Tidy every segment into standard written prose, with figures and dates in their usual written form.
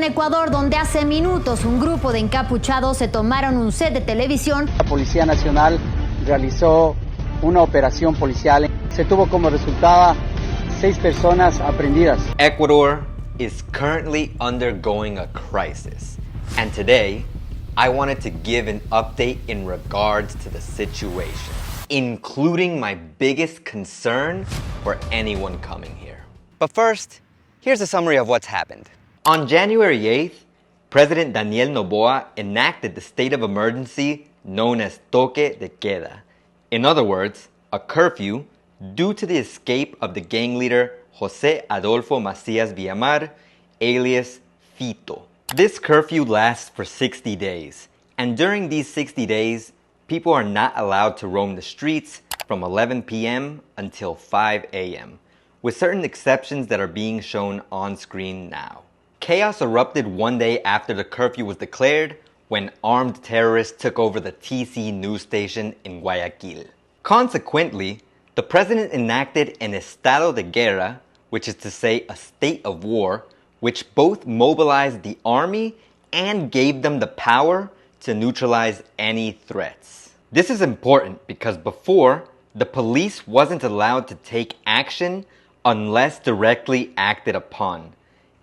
En Ecuador, donde hace minutos un grupo de encapuchados se tomaron un set de televisión. La Policía Nacional realizó una operación policial. Se tuvo como resultado 6 personas aprehendidas. Ecuador is currently undergoing a crisis, and today I wanted to give an update in regards to the situation, including my biggest concern for anyone coming here. But first, here's a summary of what's happened. On January 8th, President Daniel Noboa enacted the state of emergency known as toque de queda. In other words, a curfew due to the escape of the gang leader José Adolfo Macías Villamar, alias Fito. This curfew lasts for 60 days, and during these 60 days, people are not allowed to roam the streets from 11 p.m. until 5 a.m., with certain exceptions that are being shown on screen now. Chaos erupted one day after the curfew was declared when armed terrorists took over the TC news station in Guayaquil. Consequently, the president enacted an estado de guerra, which is to say a state of war, which both mobilized the army and gave them the power to neutralize any threats. This is important because before, the police wasn't allowed to take action unless directly acted upon.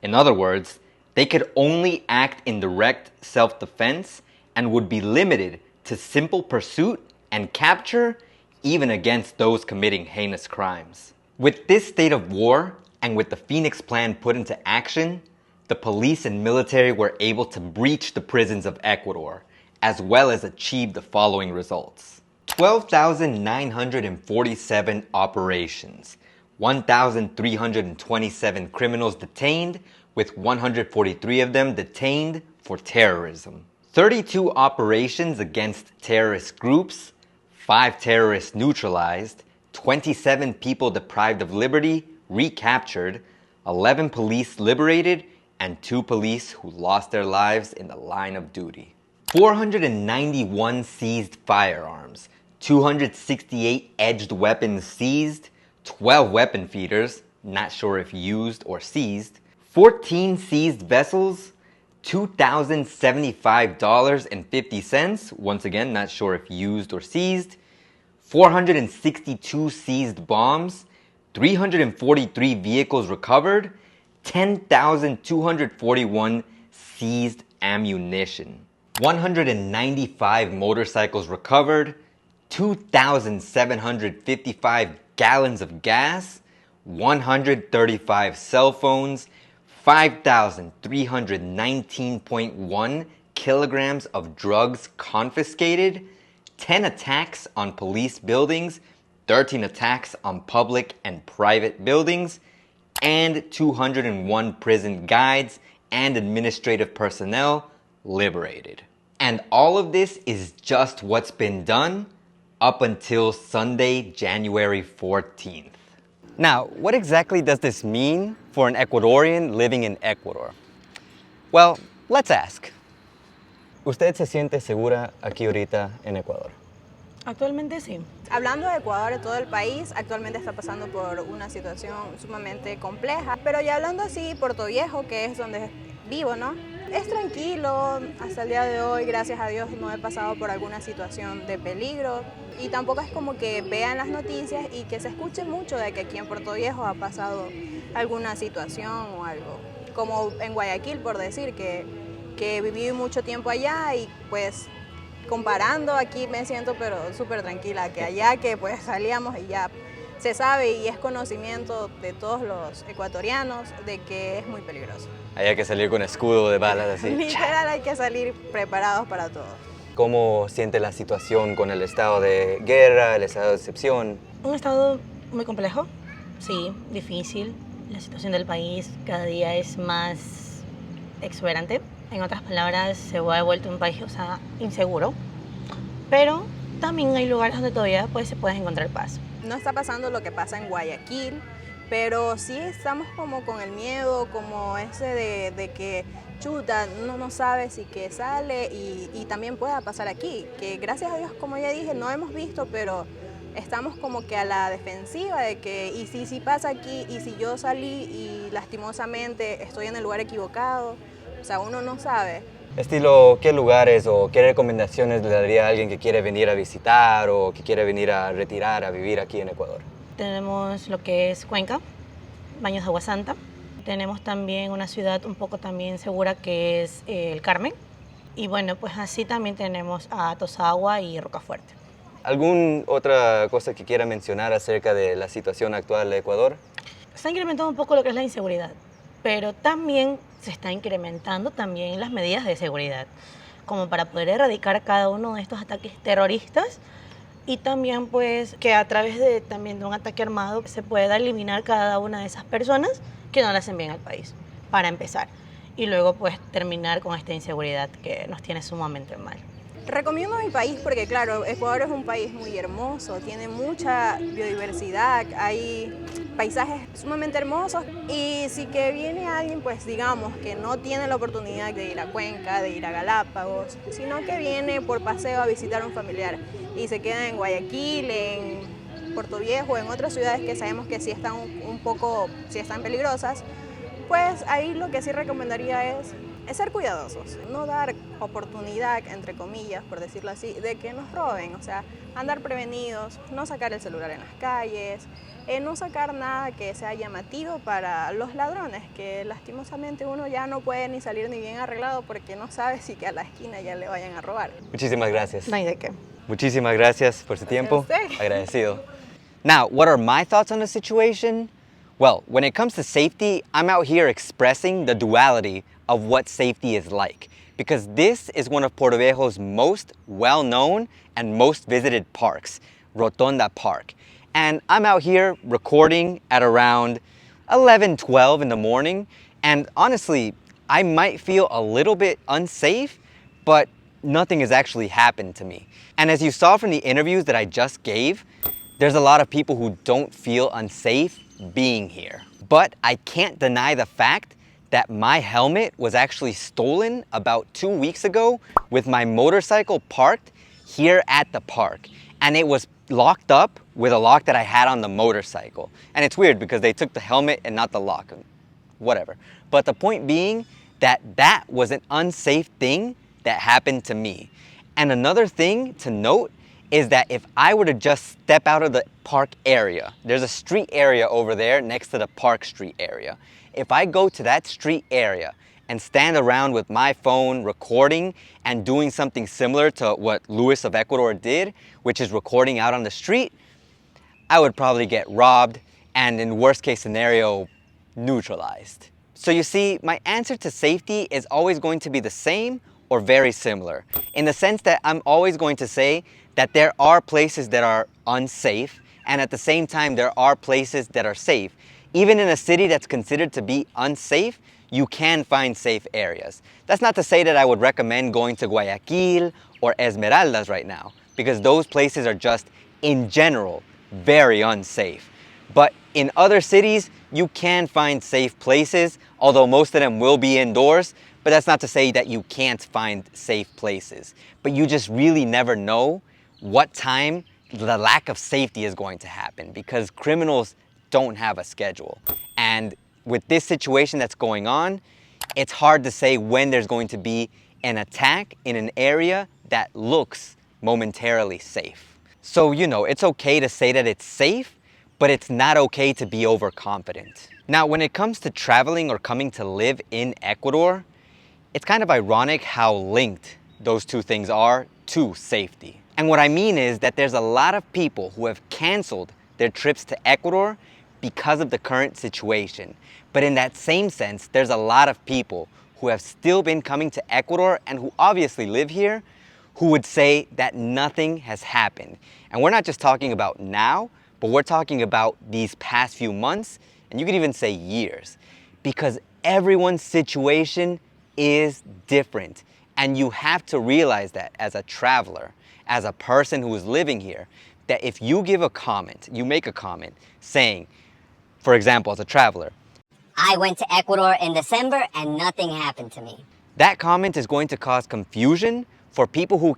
In other words, they could only act in direct self-defense and would be limited to simple pursuit and capture even against those committing heinous crimes. With this state of war and with the Phoenix Plan put into action, the police and military were able to breach the prisons of Ecuador, as well as achieve the following results. 12,947 operations, 1,327 criminals detained, with 143 of them detained for terrorism. 32 operations against terrorist groups, 5 terrorists neutralized, 27 people deprived of liberty recaptured, 11 police liberated, and 2 police who lost their lives in the line of duty. 491 seized firearms, 268 edged weapons seized, 12 weapon feeders, not sure if used or seized, 14 seized vessels, $2,075.50, once again, not sure if used or seized, 462 seized bombs, 343 vehicles recovered, 10,241 seized ammunition, 195 motorcycles recovered, 2,755 gallons of gas, 135 cell phones, 5,319.1 kilograms of drugs confiscated, 10 attacks on police buildings, 13 attacks on public and private buildings, and 201 prison guides and administrative personnel liberated. And all of this is just what's been done up until Sunday, January 14th. Now, what exactly does this mean for an Ecuadorian living in Ecuador? Well, let's ask. ¿Usted se siente segura aquí ahorita en Ecuador? Actualmente sí. Hablando de Ecuador, de todo el país, actualmente está pasando por una situación sumamente compleja. Pero ya hablando así, Puerto Viejo, que es donde vivo, ¿no? Es tranquilo, hasta el día de hoy, gracias a Dios, no he pasado por alguna situación de peligro. Y tampoco es como que vean las noticias y que se escuche mucho de que aquí en Puerto Viejo ha pasado alguna situación o algo. Como en Guayaquil, por decir, que viví mucho tiempo allá y pues comparando aquí me siento pero súper tranquila, que allá que pues salíamos y ya se sabe y es conocimiento de todos los ecuatorianos de que es muy peligroso. Hay que salir con escudo de balas así. Literal, hay que salir preparados para todo. ¿Cómo siente la situación con el estado de guerra, el estado de excepción? Un estado muy complejo, sí, difícil. La situación del país cada día es más exuberante. En otras palabras, se ha vuelto un país, inseguro. Pero también hay lugares donde todavía se puede encontrar paz. No está pasando lo que pasa en Guayaquil, pero sí estamos como con el miedo, como ese de que chuta, uno no sabe si que sale y también pueda pasar aquí, que gracias a Dios, como ya dije, no hemos visto, pero estamos como que a la defensiva de que y si pasa aquí, y si yo salí y lastimosamente estoy en el lugar equivocado, O sea, uno no sabe. Estilo, ¿qué lugares o qué recomendaciones le daría a alguien que quiere venir a visitar o que quiere venir a retirar, a vivir aquí en Ecuador? Tenemos lo que es Cuenca, Baños de Agua Santa. Tenemos también una ciudad un poco también segura que es el Carmen. Y bueno, pues así también tenemos a Tosagua y Rocafuerte. ¿Alguna otra cosa que quiera mencionar acerca de la situación actual de Ecuador? Se ha incrementado un poco lo que es la inseguridad, pero también se está incrementando también las medidas de seguridad, como para poder erradicar cada uno de estos ataques terroristas y también pues que a través de también de un ataque armado se pueda eliminar cada una de esas personas que no le hacen bien al país, para empezar, y luego pues terminar con esta inseguridad que nos tiene sumamente mal. Recomiendo mi país porque, claro, Ecuador es un país muy hermoso, tiene mucha biodiversidad, hay paisajes sumamente hermosos y si que viene alguien, pues digamos, que no tiene la oportunidad de ir a Cuenca, de ir a Galápagos, sino que viene por paseo a visitar a un familiar y se queda en Guayaquil, en Puerto Viejo, en otras ciudades que sabemos que sí están sí están peligrosas, pues ahí lo que sí recomendaría es ser cuidadosos, no dar oportunidad, entre comillas, por decirlo así, de que nos roben, o sea, andar prevenidos, no sacar el celular en las calles, no sacar nada que sea llamativo para los ladrones, que lastimosamente uno ya no puede ni salir ni bien arreglado porque no sabe si que a la esquina ya le vayan a robar. Muchísimas gracias. No hay de qué. Muchísimas gracias por su tiempo. usted. Agradecido. Now, what are my thoughts on the situation? Well, when it comes to safety, I'm out here expressing the duality of what safety is like, because this is one of Puerto Viejo's most well-known and most visited parks, Rotonda Park. And I'm out here recording at around 11, 12 in the morning, and honestly, I might feel a little bit unsafe, but nothing has actually happened to me. And as you saw from the interviews that I just gave, there's a lot of people who don't feel unsafe being here. But I can't deny the fact that my helmet was actually stolen about 2 weeks ago with my motorcycle parked here at the park. And it was locked up with a lock that I had on the motorcycle. And it's weird because they took the helmet and not the lock. Whatever. But the point being that that was an unsafe thing that happened to me. And another thing to note is that if I were to just step out of the park area, there's a street area over there next to the Park Street area. If I go to that street area and stand around with my phone recording and doing something similar to what Luis of Ecuador did, which is recording out on the street, I would probably get robbed and in worst case scenario, neutralized. So you see, my answer to safety is always going to be the same or very similar, in the sense that I'm always going to say that there are places that are unsafe, and at the same time, there are places that are safe. Even in a city that's considered to be unsafe, you can find safe areas. That's not to say that I would recommend going to Guayaquil or Esmeraldas right now, because those places are just, in general, very unsafe. But in other cities, you can find safe places, although most of them will be indoors, but that's not to say that you can't find safe places. But you just really never know what time the lack of safety is going to happen, because criminals don't have a schedule. And with this situation that's going on, it's hard to say when there's going to be an attack in an area that looks momentarily safe. So, you know, it's okay to say that it's safe, but it's not okay to be overconfident. Now, when it comes to traveling or coming to live in Ecuador, it's kind of ironic how linked those two things are to safety. And what I mean is that there's a lot of people who have canceled their trips to Ecuador because of the current situation. But in that same sense, there's a lot of people who have still been coming to Ecuador and who obviously live here, who would say that nothing has happened. And we're not just talking about now, but we're talking about these past few months, and you could even say years, because everyone's situation is different. And you have to realize that as a traveler, as a person who is living here, that if you give a comment, you make a comment saying, for example, as a traveler, I went to Ecuador in December and nothing happened to me. that comment is going to cause confusion for people who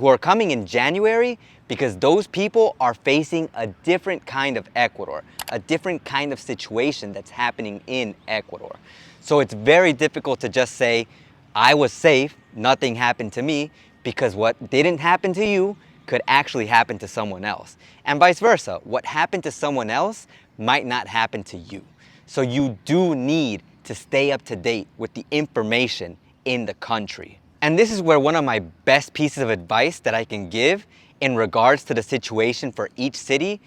are coming in January, because those people are facing a different kind of Ecuador, a different kind of situation that's happening in Ecuador. So it's very difficult to just say, I was safe, nothing happened to me, because what didn't happen to you could actually happen to someone else. And vice versa, what happened to someone else might not happen to you. So you do need to stay up to date with the information in the country. And this is where one of my best pieces of advice that I can give in regards to the situation for each city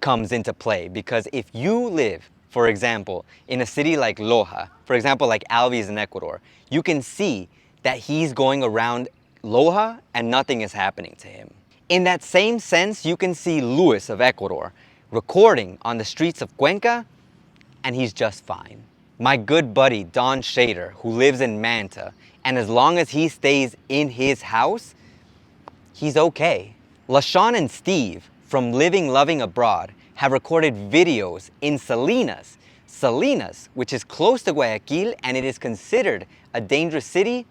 comes into play. Because if you live, for example, in a city like Loja, for example, like Albi's in Ecuador, you can see that he's going around Loja and nothing is happening to him. In that same sense, you can see Luis of Ecuador recording on the streets of Cuenca and he's just fine. My good buddy Don Shader, who lives in Manta, and as long as he stays in his house, he's okay. LaShawn and Steve from Living Loving Abroad have recorded videos in Salinas. Salinas, which is close to Guayaquil and it is considered a dangerous city,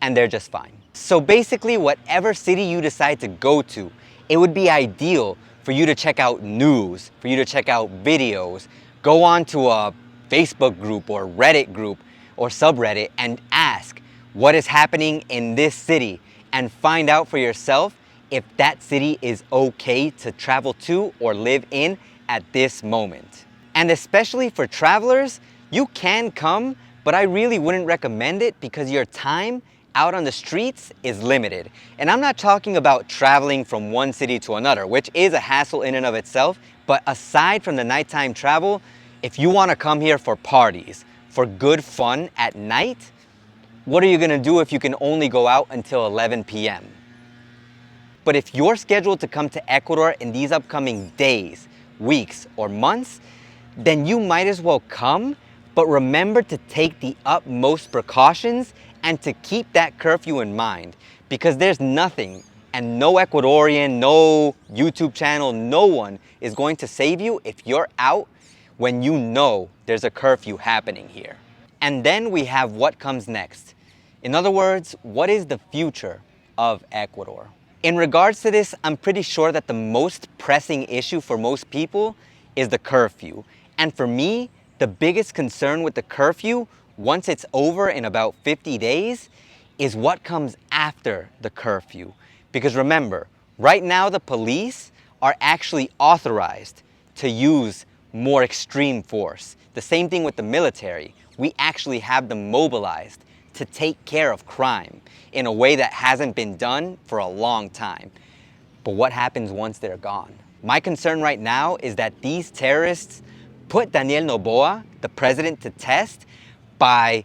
and they're just fine. So basically, whatever city you decide to go to, it would be ideal for you to check out news, for you to check out videos, go on to a Facebook group or Reddit group or subreddit and ask what is happening in this city and find out for yourself if that city is okay to travel to or live in at this moment. And especially for travelers, you can come, but I really wouldn't recommend it because your time out on the streets is limited. And I'm not talking about traveling from one city to another, which is a hassle in and of itself, but aside from the nighttime travel, if you want to come here for parties, for good fun at night, what are you going to do if you can only go out until 11 p.m.? But if you're scheduled to come to Ecuador in these upcoming days, weeks, or months, then you might as well come, but remember to take the utmost precautions and to keep that curfew in mind, because there's nothing and no Ecuadorian, no YouTube channel, no one is going to save you if you're out when you know there's a curfew happening here. And then we have what comes next. In other words, what is the future of Ecuador? In regards to this, I'm pretty sure that the most pressing issue for most people is the curfew. And for me, the biggest concern with the curfew, once it's over in about 50 days, is what comes after the curfew. Because remember, right now the police are actually authorized to use more extreme force. The same thing with the military. We actually have them mobilized to take care of crime in a way that hasn't been done for a long time. But what happens once they're gone? My concern right now is that these terrorists put Daniel Noboa, the president, to test by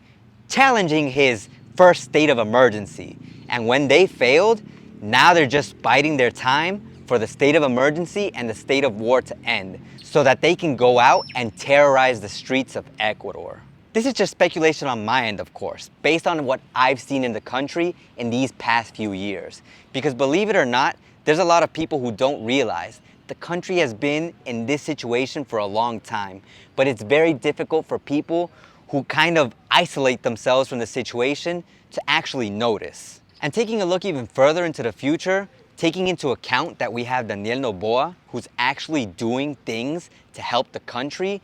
challenging his first state of emergency. And when they failed, now they're just biding their time for the state of emergency and the state of war to end so that they can go out and terrorize the streets of Ecuador. This is just speculation on my end, of course, based on what I've seen in the country in these past few years. Because believe it or not, there's a lot of people who don't realize the country has been in this situation for a long time, but it's very difficult for people who kind of isolate themselves from the situation to actually notice. And taking a look even further into the future, taking into account that we have Daniel Noboa, who's actually doing things to help the country,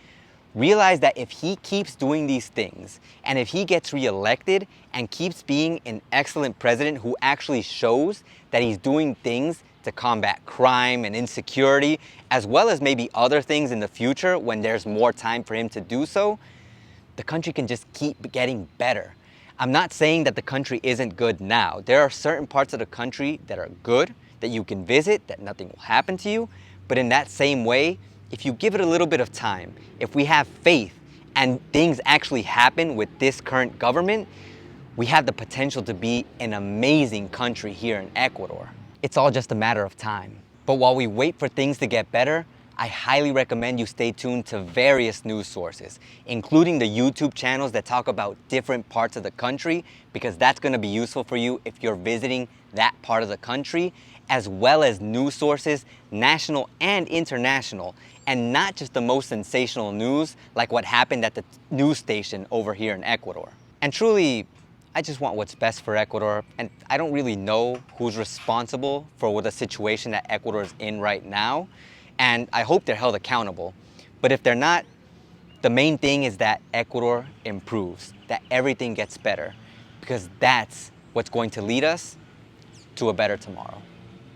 realize that if he keeps doing these things, and if he gets reelected and keeps being an excellent president who actually shows that he's doing things to combat crime and insecurity, as well as maybe other things in the future when there's more time for him to do so, the country can just keep getting better. I'm not saying that the country isn't good now. There are certain parts of the country that are good, that you can visit, that nothing will happen to you. But in that same way, if you give it a little bit of time, if we have faith and things actually happen with this current government, we have the potential to be an amazing country here in Ecuador. It's all just a matter of time. But while we wait for things to get better, I highly recommend you stay tuned to various news sources, including the YouTube channels that talk about different parts of the country, because that's going to be useful for you if you're visiting that part of the country, as well as news sources, national and international, and not just the most sensational news like what happened at the news station over here in Ecuador. And truly, I just want what's best for Ecuador, and I don't really know who's responsible for the situation that Ecuador is in right now, and I hope they're held accountable. But if they're not, The main thing is that Ecuador improves, that everything gets better, because that's what's going to lead us to a better tomorrow.